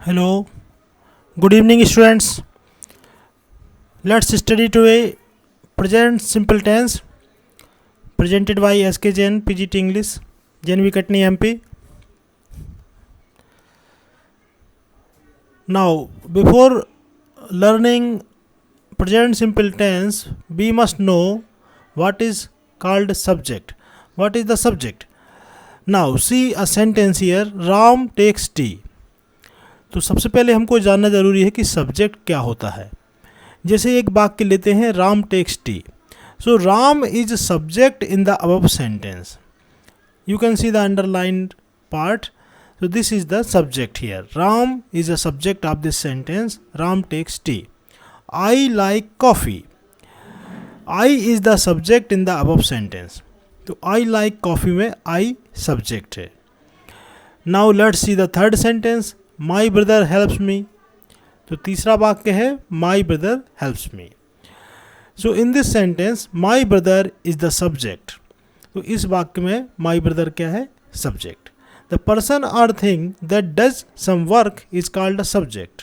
Hello, good evening, students. Let's study today present simple tense presented by SK Jain, PGT English, JNV Katni, MP. Now, before learning present simple tense, we must know what is called subject. What is the subject? Now, see a sentence here. Ram takes tea. तो सबसे पहले हमको जानना ज़रूरी है कि subject क्या होता है. जैसे एक वाक्य लेते हैं, Ram takes tea. So Ram is subject in the above sentence. You can see the underlined part. So this is the subject here. Ram is a subject of this sentence. Ram takes tea. I like coffee. I is the subject in the above sentence. तो I like coffee में I subject है. Now let's see the third sentence. My brother helps me. तो तीसरा वाक्य है माई brother helps me. So in this sentence my brother is the subject. तो इस वाक्य में माई ब्रदर क्या है? सब्जेक्ट. द पर्सन और thing that does some work is called a subject.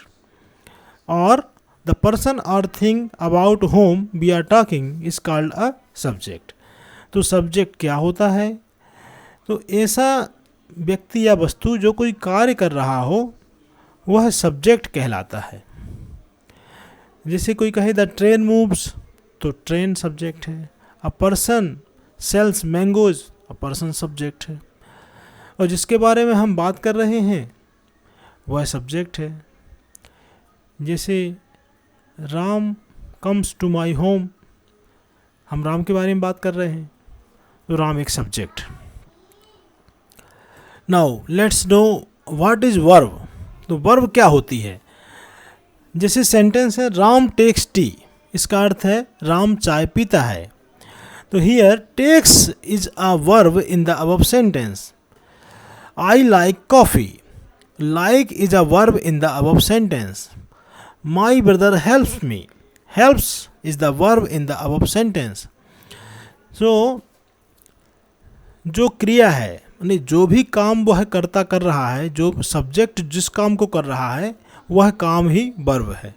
और द पर्सन और thing about whom we are talking is called a subject. तो सब्जेक्ट क्या होता है? तो ऐसा व्यक्ति या वस्तु जो कोई कार्य कर रहा हो वह सब्जेक्ट कहलाता है. जैसे कोई कहे द ट्रेन मूव्स, तो ट्रेन सब्जेक्ट है. A person sells mangoes, a person subject है. और जिसके बारे में हम बात कर रहे हैं वह सब्जेक्ट है. जैसे Ram comes to my home, हम राम के बारे में बात कर रहे हैं, तो राम एक subject. Now let's know what is verb. तो वर्ब क्या होती है? जैसे सेंटेंस है राम टेक्स टी, इसका अर्थ है राम चाय पीता है. तो here takes is a verb in the above sentence. I like coffee. Like is a verb in the above sentence. My brother helps me. Helps is the verb in the above sentence. So जो क्रिया है, यानी जो भी काम वह करता कर रहा है, जो सब्जेक्ट जिस काम को कर रहा है वह काम ही वर्ब है.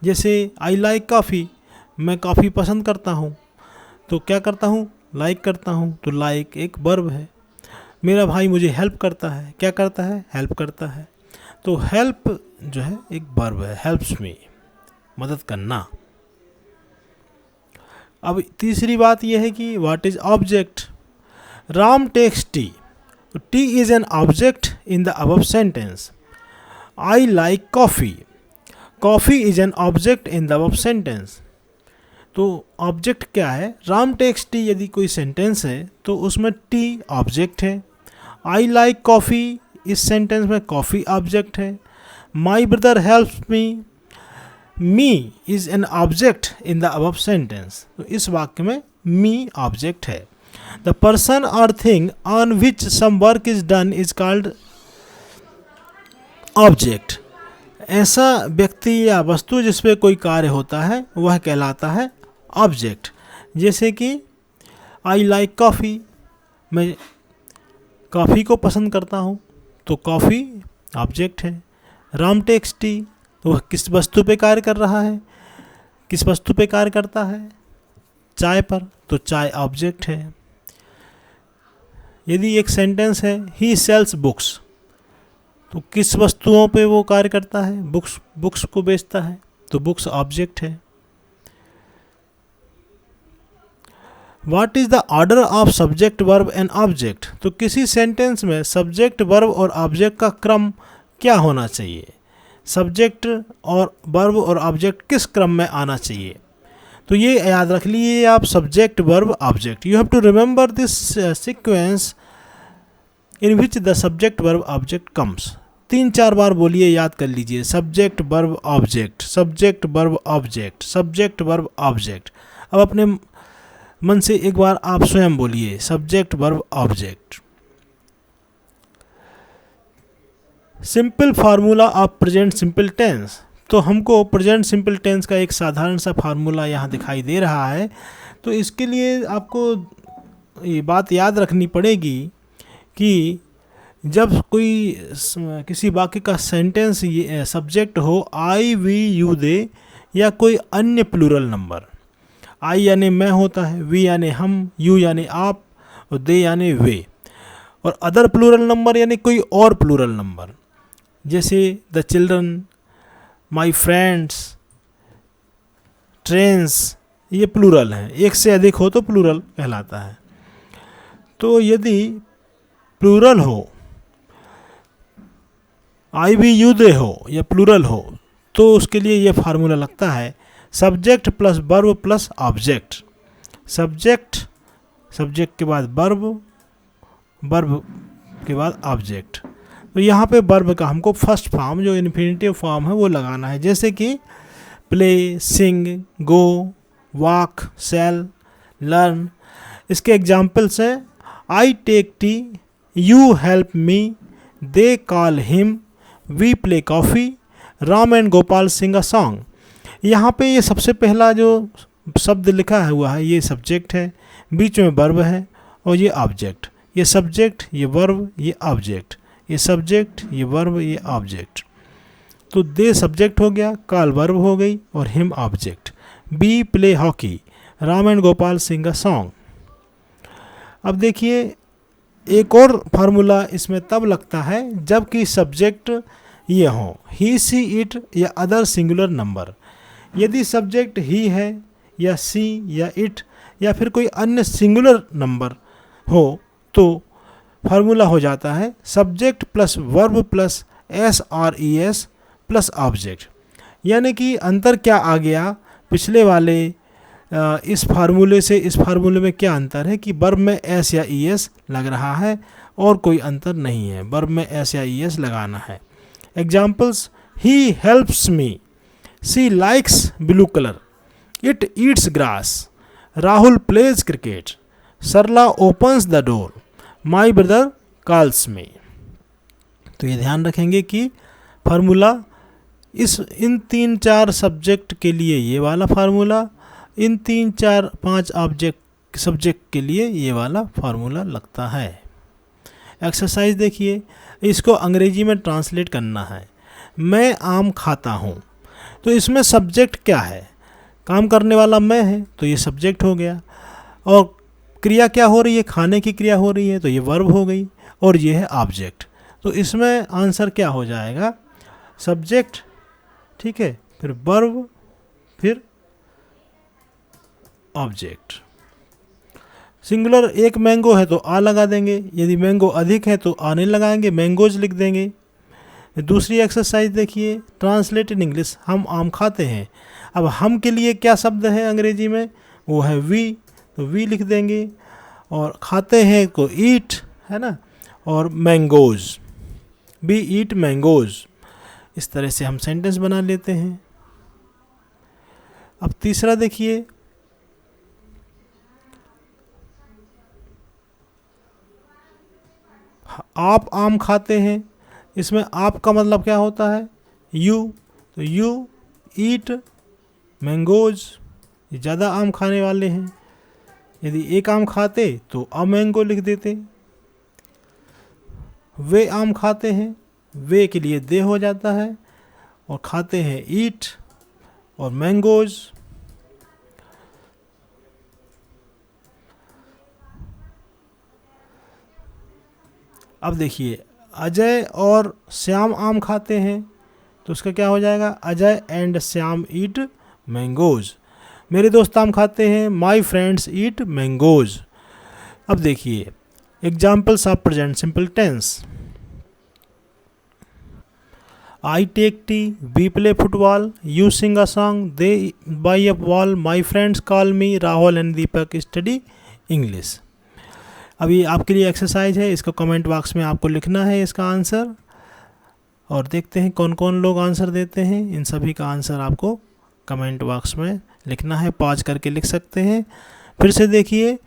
जैसे आई लाइक कॉफ़ी, मैं कॉफ़ी पसंद करता हूँ, तो क्या करता हूँ? लाइक करता हूँ. तो लाइक एक वर्ब है. मेरा भाई मुझे हेल्प करता है, क्या करता है? हेल्प करता है. तो हेल्प जो है एक वर्ब है. हेल्प्स मी, मदद करना. अब तीसरी बात यह है कि what is object. Ram takes tea. Tea is an object in the above sentence. I like coffee. Coffee is an object in the above sentence. तो ऑब्जेक्ट क्या है? राम टेक्स टी यदि कोई सेंटेंस है तो उसमें टी ऑब्जेक्ट है. आई लाइक कॉफ़ी, इस सेंटेंस में कॉफ़ी ऑब्जेक्ट है. माई brother helps me, me is an object in the above sentence. तो इस वाक्य में मी ऑब्जेक्ट है. The person or thing on which some work is done is called object. ऐसा व्यक्ति या वस्तु जिस पे कोई कार्य होता है वह कहलाता है ऑब्जेक्ट. जैसे कि आई लाइक कॉफ़ी, मैं कॉफ़ी को पसंद करता हूँ, तो कॉफ़ी ऑब्जेक्ट है. राम टेक्स टी, तो वह किस वस्तु पे कार्य कर रहा है? किस वस्तु पे कार्य करता है? चाय पर, तो चाय ऑब्जेक्ट है. यदि एक सेंटेंस है ही सेल्स बुक्स, तो किस वस्तुओं पे वो कार्य करता है? बुक्स को बेचता है, तो बुक्स ऑब्जेक्ट है. What is the order of subject verb and object. तो किसी सेंटेंस में सब्जेक्ट वर्ब और ऑब्जेक्ट का क्रम क्या होना चाहिए? सब्जेक्ट और वर्ब और ऑब्जेक्ट किस क्रम में आना चाहिए? तो ये याद रख लीजिए आप, subject verb object. You have to remember this sequence in which the subject verb object comes. 3-4 बार बोलिए, याद कर लीजिए. Subject verb object, subject verb object, subject verb object. अब अपने मन से एक बार आप स्वयं बोलिए, subject verb object. Simple formula of present simple tense. तो हमको प्रेजेंट सिंपल टेंस का एक साधारण सा फार्मूला यहाँ दिखाई दे रहा है. तो इसके लिए आपको ये बात याद रखनी पड़ेगी कि जब कोई किसी वाक्य का सेंटेंस ये सब्जेक्ट हो आई वी यू दे या कोई अन्य प्लूरल नंबर, आई यानी मैं होता है, वी यानी हम, यू यानी आप और दे यानी वे, और अदर प्लूरल नंबर यानी कोई और प्लूरल नंबर, जैसे the children, my friends, trains, ये प्लूरल हैं, एक से अधिक हो तो प्लूरल कहलाता है। तो यदि प्लूरल हो, आई वी यू दे हो या प्लूरल हो, तो उसके लिए ये फार्मूला लगता है subject plus verb plus object. Subject, subject के बाद वर्ब, वर्ब के बाद ऑब्जेक्ट। तो यहाँ पे वर्ब का हमको फर्स्ट फॉर्म जो इन्फिनिटिव फॉर्म है वो लगाना है, जैसे कि play, sing, go, walk, sell, learn. इसके एग्जाम्पल्स हैं I take tea, you help me, they call him, we play coffee, Ram and Gopal sing a song. यहाँ पे ये सबसे पहला जो शब्द लिखा हुआ है ये सब्जेक्ट है, बीच में वर्ब है और ये ऑब्जेक्ट। ये सब्जेक्ट, ये वर्ब, ये ऑब्जेक्ट, ये सब्जेक्ट, ये वर्ब, ये ऑब्जेक्ट। तो दे सब्जेक्ट हो गया, कॉल वर्ब हो गई और him object. We play hockey, Ram and Gopal sing a song. अब देखिए एक और फार्मूला इसमें तब लगता है जबकि सब्जेक्ट ये हो, ही, सी, इट या अदर सिंगुलर नंबर। यदि सब्जेक्ट ही है या सी या इट या फिर कोई अन्य सिंगुलर नंबर हो तो फार्मूला हो जाता है subject plus verb plus S R E S plus object. यानी कि अंतर क्या आ गया पिछले वाले इस फार्मूले से इस फार्मूले में क्या अंतर है कि वर्ब में एस या ई एस लग रहा है और कोई अंतर नहीं है, वर्ब में एस या ई एस लगाना है। Examples, he helps me, she likes blue colour, it eats grass, Rahul plays cricket, Sarla opens the door, my brother calls me. तो ये ध्यान रखेंगे कि फार्मूला इन 3-4 सब्जेक्ट के लिए ये वाला फार्मूला, इन 3-4-5 ऑब्जेक्ट सब्जेक्ट के लिए ये वाला फार्मूला लगता है। एक्सरसाइज देखिए, इसको अंग्रेजी में ट्रांसलेट करना है। मैं आम खाता हूँ, तो इसमें सब्जेक्ट क्या है, काम करने वाला मैं है तो ये सब्जेक्ट हो गया, और क्रिया क्या हो रही है, खाने की क्रिया हो रही है तो ये वर्ब हो गई, और ये है ऑब्जेक्ट। तो इसमें आंसर क्या हो जाएगा, सब्जेक्ट, ठीक है, फिर वर्ब, फिर ऑब्जेक्ट। सिंगुलर एक मैंगो है तो आ लगा देंगे, यदि मैंगो अधिक है तो आ नहीं लगाएंगे, मैंगोज लिख देंगे। दूसरी एक्सरसाइज देखिए, ट्रांसलेट इन इंग्लिश, हम आम खाते हैं। अब हम के लिए क्या शब्द है अंग्रेजी में, वो है वी, तो वी लिख देंगे, और खाते हैं तो ईट है ना, और मैंगोज, वी ईट मैंगोज। इस तरह से हम सेंटेंस बना लेते हैं। अब तीसरा देखिए, आप आम खाते हैं, इसमें आप का मतलब क्या होता है, यू, तो यू ईट मैंगोज, ये ज़्यादा आम खाने वाले हैं। यदि एक आम खाते तो अ मैंगो लिख देते। वे आम खाते हैं, वे के लिए दे हो जाता है, और खाते हैं ईट और मैंगोज। अब देखिए, अजय और श्याम आम खाते हैं, तो उसका क्या हो जाएगा, Ajay and Shyam eat mangoes. मेरे दोस्त आम खाते हैं, माई फ्रेंड्स ईट मैंगोज। अब देखिए examples of present simple tense, I take tea, we play football, you sing a song, they buy a ball, my friends call me, Rahul and Deepak study English. अभी आपके लिए एक्सरसाइज है, इसको comment box में आपको लिखना है इसका आंसर, और देखते हैं कौन कौन लोग आंसर देते हैं। इन सभी का आंसर आपको कमेंट बॉक्स में लिखना है, पॉज करके लिख सकते हैं। फिर से देखिए,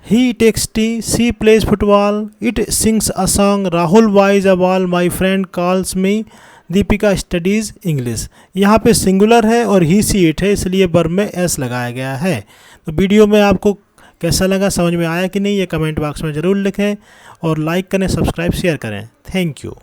he takes tea, she plays football, it sings a song, Rahul buys a ball, my friend calls me, Deepika studies English. यहाँ पे सिंगुलर है और ही सी इट है, इसलिए वर्ब में एस लगाया गया है। तो वीडियो में आपको कैसा लगा, समझ में आया कि नहीं, ये कमेंट बॉक्स में ज़रूर लिखें और लाइक करें, सब्सक्राइब शेयर करें। Thank you.